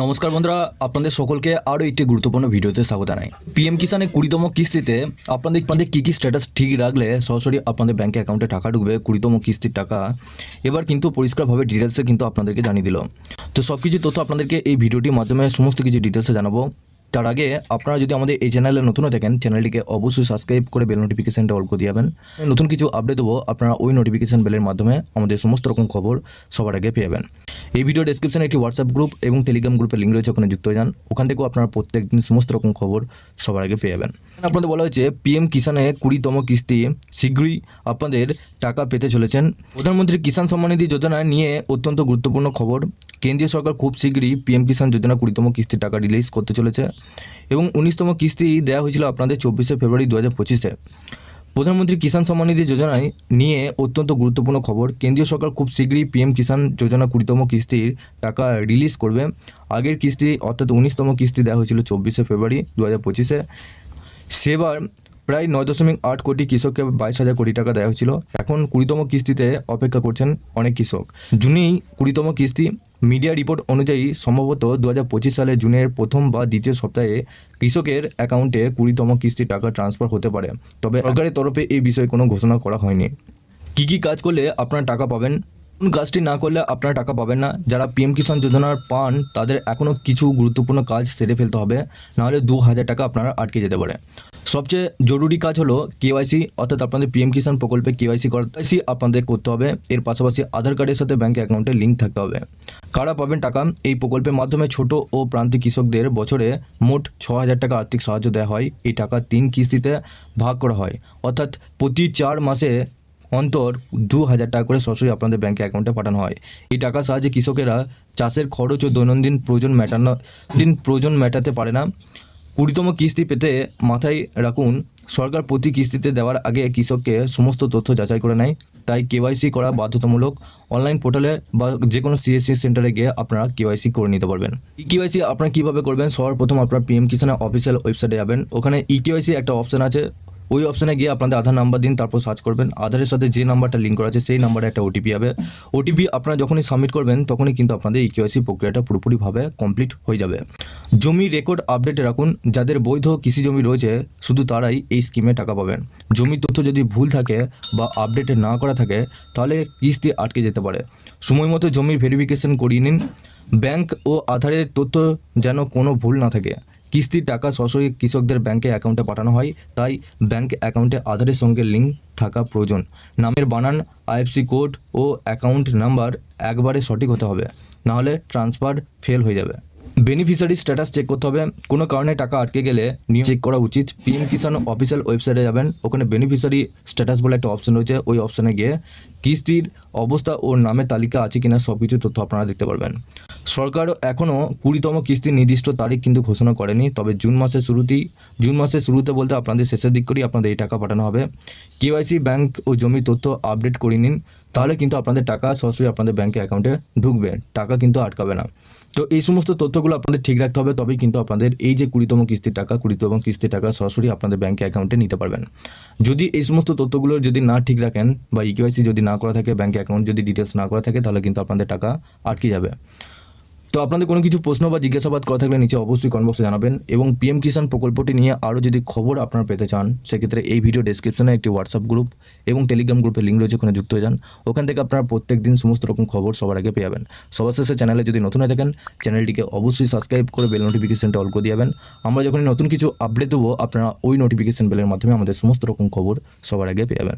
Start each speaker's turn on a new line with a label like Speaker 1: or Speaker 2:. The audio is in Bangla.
Speaker 1: নমস্কার বন্ধুরা, আপনাদের সকলকে আরও একটি গুরুত্বপূর্ণ ভিডিওতে স্বাগত জানাই। পিএম কিষানের 20তম কিস্তিতে আপনাদের কী কী স্ট্যাটাস ঠিক রাখলে সরাসরি আপনাদের ব্যাঙ্ক অ্যাকাউন্টে টাকা ঢুকবে 20তম কিস্তির টাকা এবার কিন্তু পরিষ্কারভাবে ডিটেলসে কিন্তু আপনাদেরকে জানিয়ে দিল। তো সব কিছু তথ্য আপনাদেরকে এই ভিডিওটির মাধ্যমে সমস্ত কিছু ডিটেলসে জানাবো। তার আগে আপনারা যদি আমাদের এই চ্যানেলে নতুন হয়ে থাকেন, চ্যানেলটিকে অবশ্যই সাবস্ক্রাইব করে বেল নোটিফিকেশানটা অল করে দিবেন। নতুন কিছু আপডেট দেবো, আপনারা ওই নোটিফিকেশান বেলের মাধ্যমে আমাদের সমস্ত রকম খবর সবার আগে পেয়ে যাবেন। এই ভিডিও ডেসক্রিপশনে একটি হোয়াটসঅ্যাপ গ্রুপ এবং টেলিগ্রাম গ্রুপের লিঙ্ক রয়েছে, ওখানে যুক্ত হয়ে যান। ওখান থেকেও আপনারা প্রত্যেকদিন সমস্ত রকম খবর সবার আগে পেয়ে যাবেন। আপনাদের বলা হয়েছে পিএম কিষানে 20তম কিস্তি শীঘ্রই আপনাদের টাকা পেতে চলেছেন। প্রধানমন্ত্রী কিষাণ সম্মান নিধি যোজনা নিয়ে অত্যন্ত গুরুত্বপূর্ণ খবর। কেন্দ্রীয় সরকার খুব শীঘ্রই পিএম কিষাণ যোজনা 20তম কিস্তির টাকা রিলিজ করতে চলেছে এবং 19তম কিস্তি দেওয়া হয়েছিল আপনাদের 24শে ফেব্রুয়ারি 2025-এ। প্রধানমন্ত্রী কিষাণ সম্মান নিধি যোজনায় নিয়ে অত্যন্ত গুরুত্বপূর্ণ খবর। কেন্দ্রীয় সরকার খুব শীঘ্রই পিএম কিষাণ যোজনা 20তম কিস্তির টাকা রিলিজ করবে। আগের কিস্তি অর্থাৎ 19তম কিস্তি দেওয়া হয়েছিল 24শে ফেব্রুয়ারি 2025-এ। সেবার প্রায় 9.8 কোটি কৃষককে 22,000 কোটি টাকা দেওয়া হয়েছিল। এখন 20তম কিস্তিতে অপেক্ষা করছেন অনেক কৃষক। জুনেই 20তম কিস্তি। মিডিয়া রিপোর্ট অনুযায়ী সম্ভবত 2025 সালে জুনের প্রথম বা দ্বিতীয় সপ্তাহে কৃষকের অ্যাকাউন্টে 20তম কিস্তির টাকা ট্রান্সফার হতে পারে। তবে সরকারের তরফে এই বিষয়ে কোনো ঘোষণা করা হয়নি। কী কাজ করলে আপনারা টাকা পাবেন, কোন কাজটি না করলে আপনারা টাকা পাবেন না। যারা পিএম কিষাণ যোজনার পান তাদের এখনও কিছু গুরুত্বপূর্ণ কাজ সেরে ফেলতে হবে, নাহলে 2,000 টাকা আপনারা আটকে যেতে পারে। সবচেয়ে জরুরি কাজ হলো কেওয়াইসি, অর্থাৎ আপনাদের পিএম কিষাণ প্রকল্পে কেওয়াইসি আপনাদের করতে হবে। এর পাশাপাশি আধার কার্ডের সাথে ব্যাঙ্ক অ্যাকাউন্টে লিঙ্ক থাকতে হবে। কারা পাবেন টাকা? এই প্রকল্পের মাধ্যমে ছোট ও প্রান্তিক কৃষকদের বছরে মোট 6,000 টাকা আর্থিক সাহায্য দেওয়া হয়। এই টাকা 3 কিস্তিতে ভাগ করা হয়, অর্থাৎ প্রতি 4 মাসে অন্তর 2,000 টাকা করে সরাসরি আপনাদের ব্যাঙ্ক অ্যাকাউন্টে পাঠানো হয়। এই টাকার সাহায্যে কৃষকেরা চাষের খরচ ও দৈনন্দিন প্রয়োজন মেটাতে পারে না। 20তম কিস্তি পেতে মাথায় রাখুন, সরকার প্রতি কিস্তিতে দেওয়ার আগে কৃষককে সমস্ত তথ্য যাচাই করে নেয়। তাই কেওয়াইসি করা বাধ্যতামূলক। অনলাইন পোর্টালে বা যে কোনো সিএসসি সেন্টারে গিয়ে আপনারা কেওয়াইসি করে নিতে পারবেন। কেওয়াইসি আপনারা কীভাবে করবেন? সবার প্রথম আপনারা পিএম কিষাণের অফিসিয়াল ওয়েবসাইটে যাবেন। ওখানে কেওয়াইসি একটা অপশান আছে, ওই অপশানে গিয়ে আপনাদের আধার নাম্বার দিন, তারপর সার্চ করবেন। আধারের সাথে যে নাম্বারটা লিঙ্ক করা আছে সেই নাম্বারে একটা ওটিপি হবে। ওটিপি আপনারা যখনই সাবমিট করবেন তখনই কিন্তু আপনাদের কেওয়াইসি প্রক্রিয়াটা পুরোপুরিভাবে কমপ্লিট হয়ে যাবে। জমি রেকর্ড আপডেট রাখুন। যাদের বৈধ কৃষি জমি রয়েছে শুধু তারাই এই স্কিমে টাকা পাবেন। জমির তথ্য যদি ভুল থাকে বা আপডেট না করা থাকে তাহলে কিস্তি আটকে যেতে পারে। সময় মতো জমির ভেরিফিকেশন করিয়ে নিন। ব্যাংক ও আধারের তথ্য যেন কোনো ভুল না থাকে। কিস্তির টাকা সরাসরি কৃষকদের ব্যাঙ্কে অ্যাকাউন্টে পাঠানো হয়, তাই ব্যাঙ্ক অ্যাকাউন্টে আধারের সঙ্গে লিঙ্ক থাকা প্রয়োজন। নামের বানান, IFC code O account number একবারে সঠিক হতে হবে, নাহলে ট্রান্সফার ফেল হয়ে যাবে। বেনিফিশিয়ারি স্ট্যাটাস চেক করতে হবে। কোনো কারণে টাকা আটকে গেলে নিয়ম চেক করা উচিত। পিএম কিষাণ অফিসিয়াল ওয়েবসাইটে যাবেন, ওখানে বেনিফিশিয়ারি স্ট্যাটাস বলে একটা অপশন রয়েছে। ওই অপশানে গিয়ে কিস্তির অবস্থা ও নামের তালিকা আছে কিনা সব কিছু তথ্য আপনারা দেখতে পারবেন। সরকার এখনও 20তম কিস্তির নির্দিষ্ট তারিখ কিন্তু ঘোষণা করেনি, তবে জুন মাসের শুরুতে বলতে আপনাদের শেষের দিক করেই আপনাদের এই টাকা পাঠানো হবে। কেওয়াইসি ব্যাংক ও জমির তথ্য আপডেট করে নিন, তাহলে কিন্তু আপনাদের টাকা সরাসরি আপনাদের ব্যাঙ্কে অ্যাকাউন্টে ঢুকবে, টাকা কিন্তু আটকাবে না। তো এই সমস্ত তথ্যগুলো আপনাদের ঠিক রাখতে হবে, তবেই কিন্তু আপনাদের এই যে 20তম কিস্তির টাকা সরাসরি আপনাদের ব্যাঙ্কে অ্যাকাউন্টে নিতে পারবেন। যদি এই সমস্ত তথ্যগুলো যদি না ঠিক রাখেন বা কেওয়াইসি যদি না করা থাকে, ব্যাঙ্ক অ্যাকাউন্ট যদি ডিটেলস না করা থাকে, তাহলে কিন্তু আপনাদের টাকা আটকে যাবে। তো আপনাদের কোনো কিছু প্রশ্ন বা জিজ্ঞাসাবাদ করা থাকলে নিচে অবশ্যই কমেন্ট বক্সে জানাবেন। এবং পিএম কিষাণ প্রকল্পটি নিয়ে আরও যদি খবর আপনারা পেতে চান, সেক্ষেত্রে এই ভিডিও ডেসক্রিপশনে একটি হোয়াটসঅ্যাপ গ্রুপ এবং টেলিগ্রাম গ্রুপের লিঙ্ক রয়েছে, ওখানে যুক্ত হয়ে যান। ওখান থেকে আপনারা প্রত্যেক দিন সমস্ত রকম খবর সবার আগে পেয়ে যাবেন। সবার শেষে চ্যানেলে যদি নতুন হয়ে থাকেন, চ্যানেলটিকে অবশ্যই সাবস্ক্রাইব করে বেল নোটিফিকেশনটা অল করে দিবেন। আমরা যখন নতুন কিছু আপডেট দেবো আপনারা ওই নোটিফিকেশন বেলের মাধ্যমে আমাদের সমস্ত রকম খবর সবার আগে পেয়ে যাবেন।